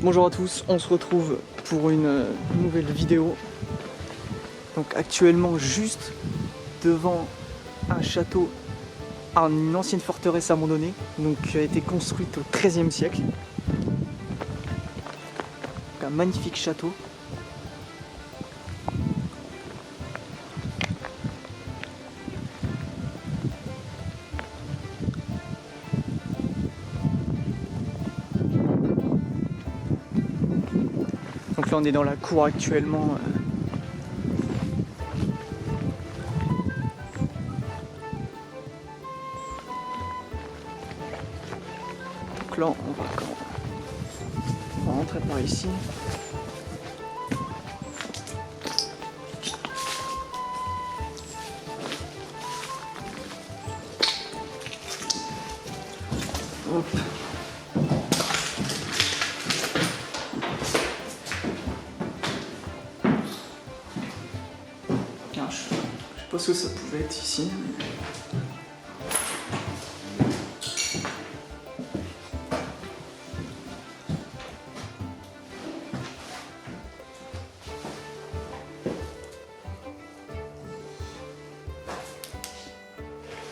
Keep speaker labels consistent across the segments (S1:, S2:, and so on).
S1: Bonjour à tous, on se retrouve pour une nouvelle vidéo. Donc actuellement juste devant un château, une ancienne forteresse abandonnée, donc qui a été construite au XIIIe siècle. Donc, un magnifique château. Donc là on est dans la cour actuellement. Donc là on va rentrer par ici. Hop. Je sais pas ce que ça pouvait être ici.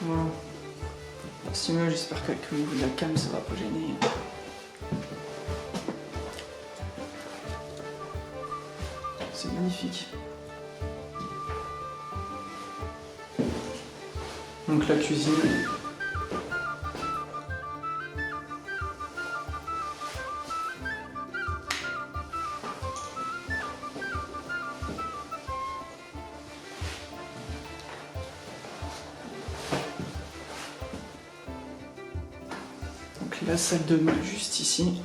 S1: Voilà. C'est mieux, j'espère qu'avec le niveau de la cam ça va pas gêner. C'est magnifique. Donc la cuisine. Donc la salle de bain juste ici.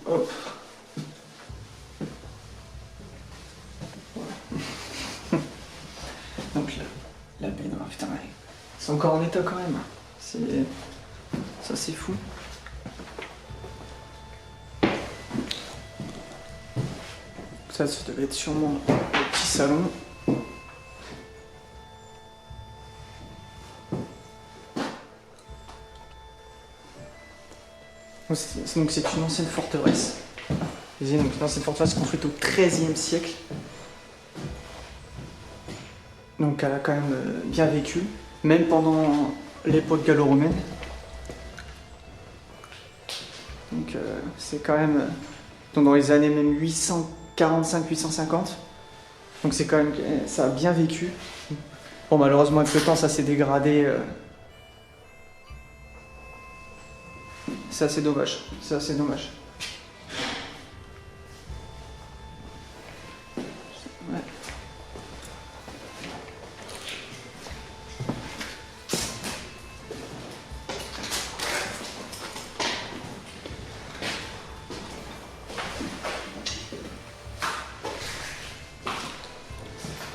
S1: Hop. Donc la baignoire, putain, ouais. C'est encore en état quand même. Ça c'est fou. Ça devait être sûrement le petit salon. Donc c'est une ancienne forteresse. Donc une ancienne forteresse construite au XIIIe siècle. Donc elle a quand même bien vécu, même pendant l'époque gallo-romaine. Donc c'est quand même dans les années même 845-850. Donc c'est quand même, ça a bien vécu. Bon, malheureusement avec le temps ça s'est dégradé. C'est assez dommage. C'est assez dommage. Ouais.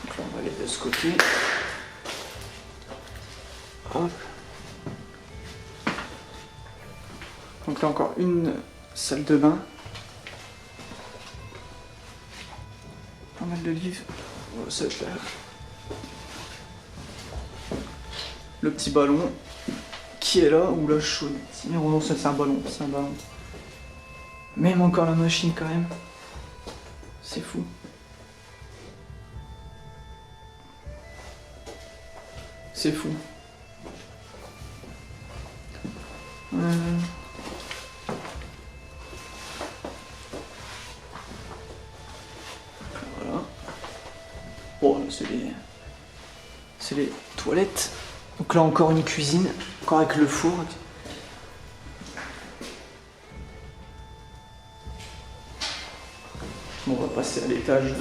S1: Donc là on va aller de ce côté. Hop. Donc là encore une salle de bain. Pas mal de livres. Oh, ça va être là. Le petit ballon qui est là, ou la chaude. Oh non, c'est un ballon, c'est un ballon. Même encore la machine quand même. C'est fou. C'est fou. Voilà. Bon, c'est les toilettes. Donc là encore une cuisine, encore avec le four. Bon, on va passer à l'étage.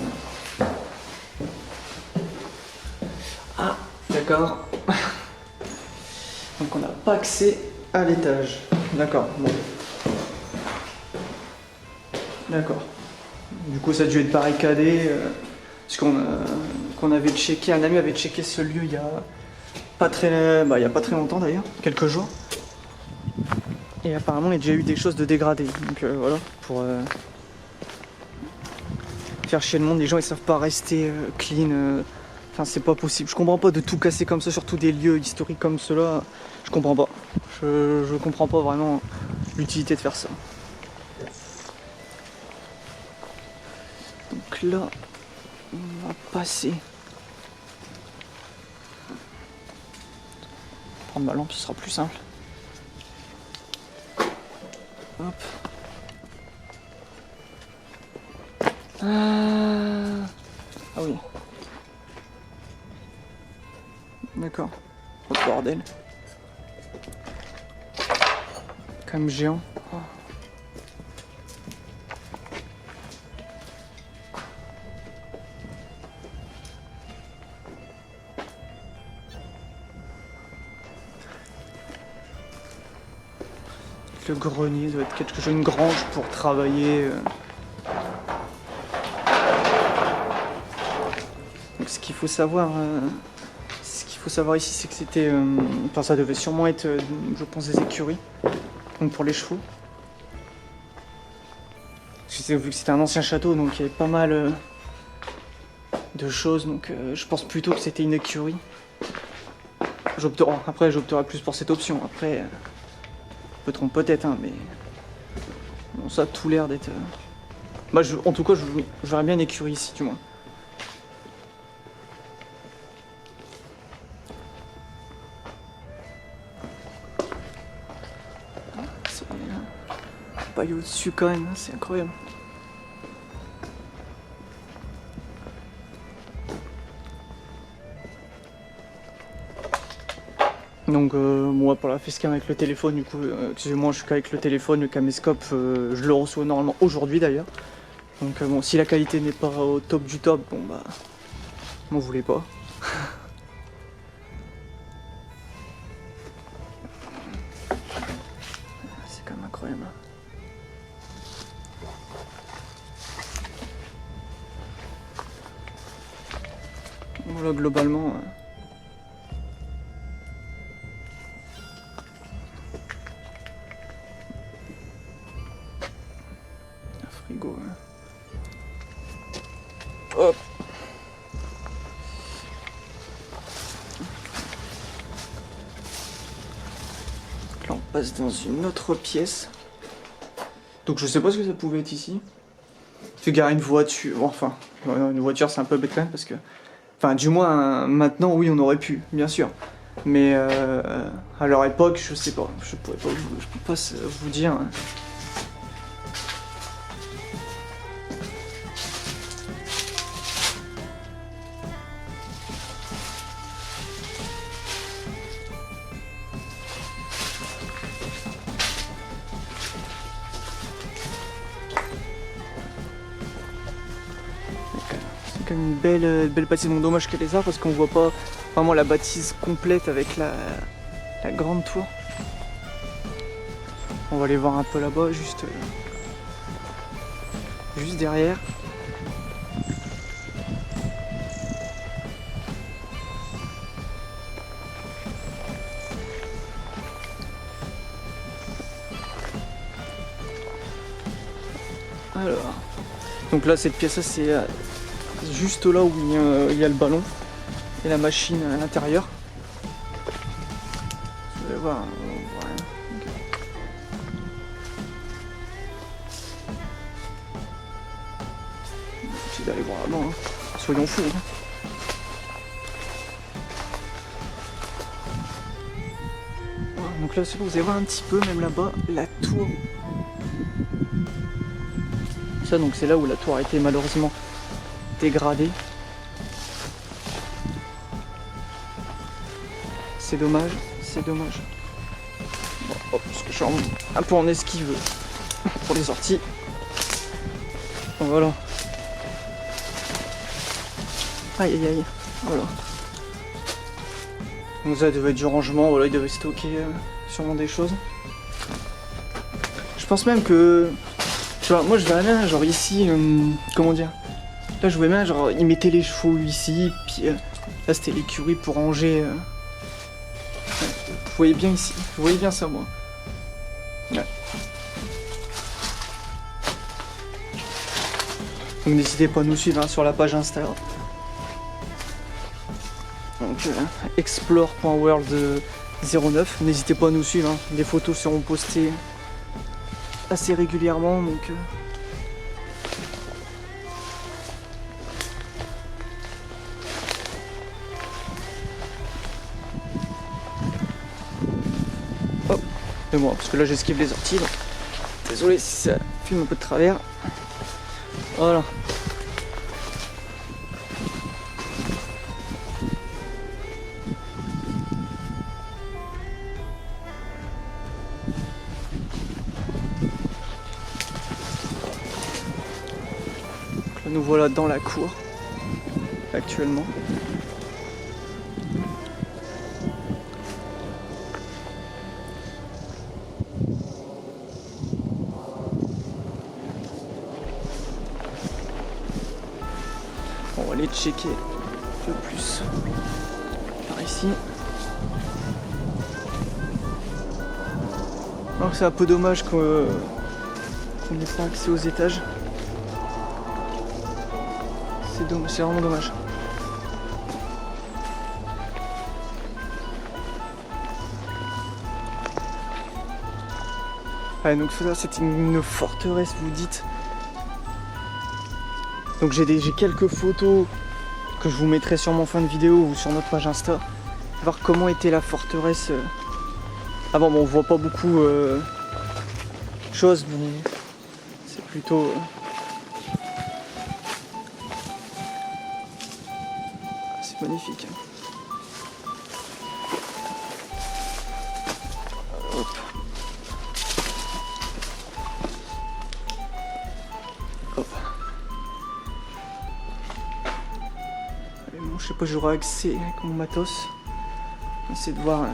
S1: Ah, d'accord. Donc on n'a pas accès à l'étage. D'accord, bon. D'accord. Du coup ça a dû être barricadé. Parce qu'on avait checké, un ami avait checké ce lieu il y a pas très longtemps d'ailleurs, quelques jours. Et apparemment il y a déjà eu des choses de dégradées. Donc voilà, pour faire chier le monde, les gens ils savent pas rester clean Enfin, c'est pas possible. Je comprends pas de tout casser comme ça, surtout des lieux historiques comme ceux-là. Je comprends pas. Je comprends pas vraiment l'utilité de faire ça. Donc là, on va passer. Prendre ma lampe, ce sera plus simple. Hop. Ah oui. D'accord. Oh bordel. Quand même géant. Oh. Le grenier doit être quelque chose, une grange pour travailler. Donc ce qu'il faut savoir, ici, c'est que c'était, enfin ça devait sûrement être, je pense, des écuries, donc pour les chevaux. Vu que c'était un ancien château, donc il y avait pas mal de choses, donc je pense plutôt que c'était une écurie. Après, j'opterai plus pour cette option. Après, je me trompe peut-être, hein, mais bon, ça a tout l'air d'être. Bah, en tout cas, je verrais bien une écurie ici, du moins. C'est pas au-dessus quand même, c'est incroyable. Donc moi pour la facecam avec le téléphone, du coup, excusez-moi, je suis qu'avec le téléphone, le caméscope, je le reçois normalement aujourd'hui d'ailleurs. Donc bon, si la qualité n'est pas au top du top, bon bah, m'en voulez pas. C'est quand même incroyable. Voilà, globalement. Frigo. Hop. Là on passe dans une autre pièce. Donc je sais pas ce que ça pouvait être ici. Tu gares une voiture. Bon, enfin, une voiture c'est un peu bête quand même parce que. Enfin du moins maintenant oui on aurait pu, bien sûr. Mais à leur époque je sais pas. Je peux pas vous dire. Hein. C'est quand même une belle bâtisse. Bon, dommage qu'elle les a parce qu'on voit pas vraiment la bâtisse complète avec la grande tour. On va aller voir un peu là-bas, juste derrière. Alors, donc là cette pièce-là c'est juste là où il y a le ballon et la machine à l'intérieur. Vous allez voir, on voit rien. Okay. C'est d'aller voir là-bas, hein. Soyons fous. Hein. Voilà, donc là c'est bon, vous allez voir un petit peu, même là-bas, la tour. Ça donc c'est là où la tour a été malheureusement dégradée. C'est dommage, c'est dommage. Bon, hop, parce que je suis un peu en esquive pour les sorties. Voilà. Aïe aïe aïe. Voilà. Donc ça devait être du rangement, voilà, il devait stocker sûrement des choses. Je pense même que. Tu vois, moi je verrais bien, genre ici, comment dire. Là je voyais bien, genre, ils mettaient les chevaux ici, puis là c'était l'écurie pour ranger. Vous voyez bien ici, vous voyez bien ça moi. Ouais. Donc n'hésitez pas à nous suivre hein, sur la page Insta. Donc explore.world09. N'hésitez pas à nous suivre, hein. Les photos seront postées assez régulièrement, donc hop, et moi, parce que là j'esquive les orties, donc désolé si ça filme un peu de travers. Voilà. Là, nous voilà dans la cour actuellement. On va aller checker un peu plus par ici. Alors c'est un peu dommage qu'on n'ait pas accès aux étages. C'est dommage, c'est vraiment dommage. Ouais, donc ça c'est une forteresse, vous dites. Donc j'ai quelques photos que je vous mettrai sur mon fin de vidéo ou sur notre page Insta. Voir comment était la forteresse. Avant, bon, on voit pas beaucoup de choses, mais c'est plutôt c'est magnifique. Hop. Hop. Allez, bon, je sais pas, j'aurai accès avec mon matos. On va essayer de voir.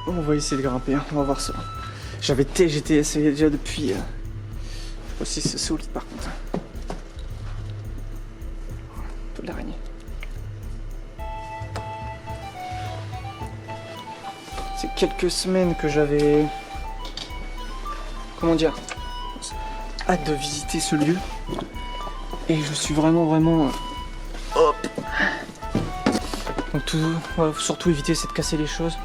S1: On va essayer de grimper, hein. On va voir ça. J'étais essayé déjà depuis. Je sais pas si c'est solide par contre. Un peu de l'araignée. C'est quelques semaines que j'avais. Comment dire, hâte de visiter ce lieu. Et je suis vraiment. Hop. Donc voilà, faut surtout éviter, c'est de casser les choses.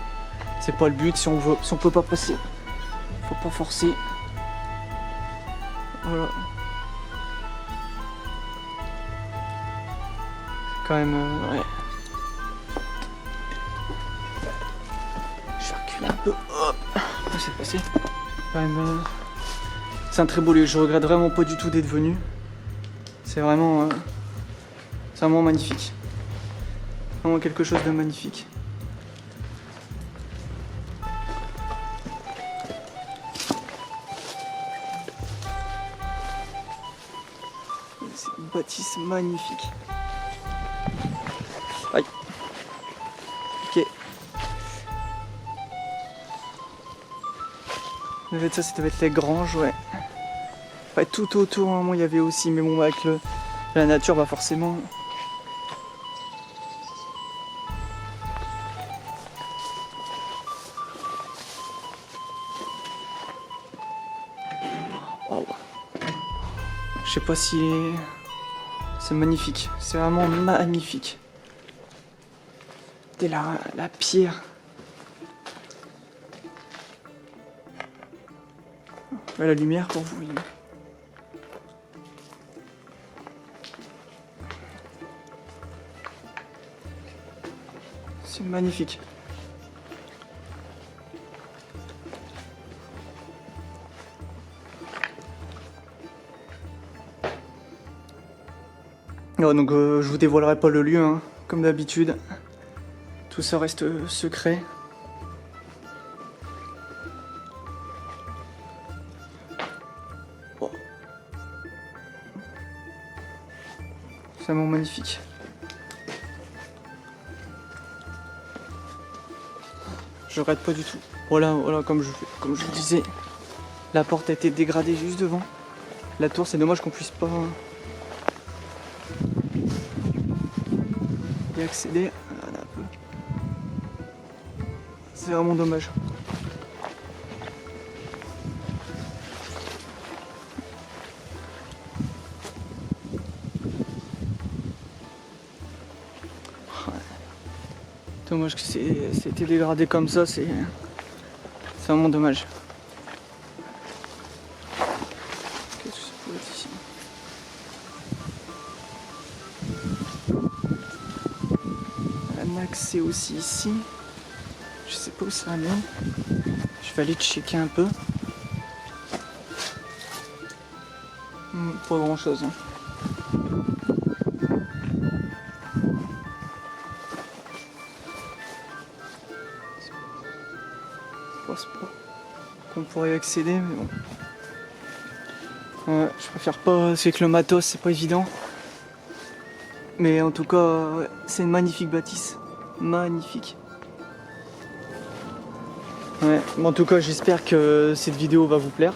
S1: C'est pas le but, si on peut pas passer, faut pas forcer. Voilà. C'est quand même ouais. Je vais reculer un peu. Hop. C'est passé. Quand même. C'est un très beau lieu. Je regrette vraiment pas du tout d'être venu. C'est vraiment magnifique. Vraiment quelque chose de magnifique. C'est une bâtisse magnifique. Aïe. Ok. Ça devait être les granges, ouais. Ouais, tout autour, hein, moi il y avait aussi, mais bon, avec la nature, bah forcément. Wow. Je sais pas si c'est magnifique, c'est vraiment magnifique. Dès la pierre. Ouais, la lumière pour vous. C'est magnifique. Oh, donc je vous dévoilerai pas le lieu, hein, comme d'habitude. Tout ça reste secret. Oh. C'est vraiment magnifique. Je regrette pas du tout. Voilà, comme je vous disais, la porte a été dégradée juste devant. La tour, c'est dommage qu'on puisse pas y accéder. Voilà, un peu. C'est vraiment dommage. Dommage que c'était dégradé comme ça, c'est vraiment dommage. Qu'est-ce que ça peut être ici? Un accès aussi ici. Je sais pas où ça va. Je vais aller checker un peu. Pas grand chose. Hein. Je pense pas qu'on pourrait y accéder, mais bon. Ouais, je préfère pas, c'est que le matos c'est pas évident. Mais en tout cas, ouais, c'est une magnifique bâtisse. Magnifique. Ouais, mais en tout cas, j'espère que cette vidéo va vous plaire.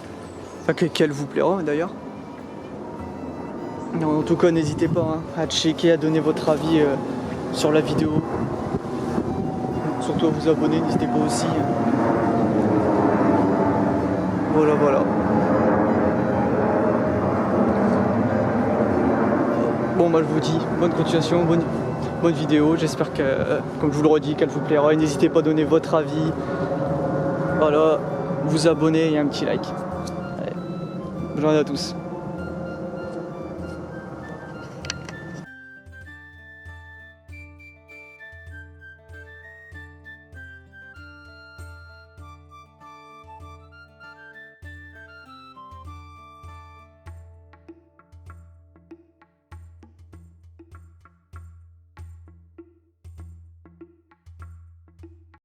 S1: Enfin, qu'elle vous plaira d'ailleurs. En tout cas, n'hésitez pas hein, à checker, à donner votre avis sur la vidéo. Surtout à vous abonner, n'hésitez pas aussi. Voilà, voilà. Bon, bah, je vous dis, bonne continuation, bonne vidéo. J'espère que, comme je vous le redis, qu'elle vous plaira. Et n'hésitez pas à donner votre avis. Voilà, vous abonner et un petit like. Allez, bonne journée à tous.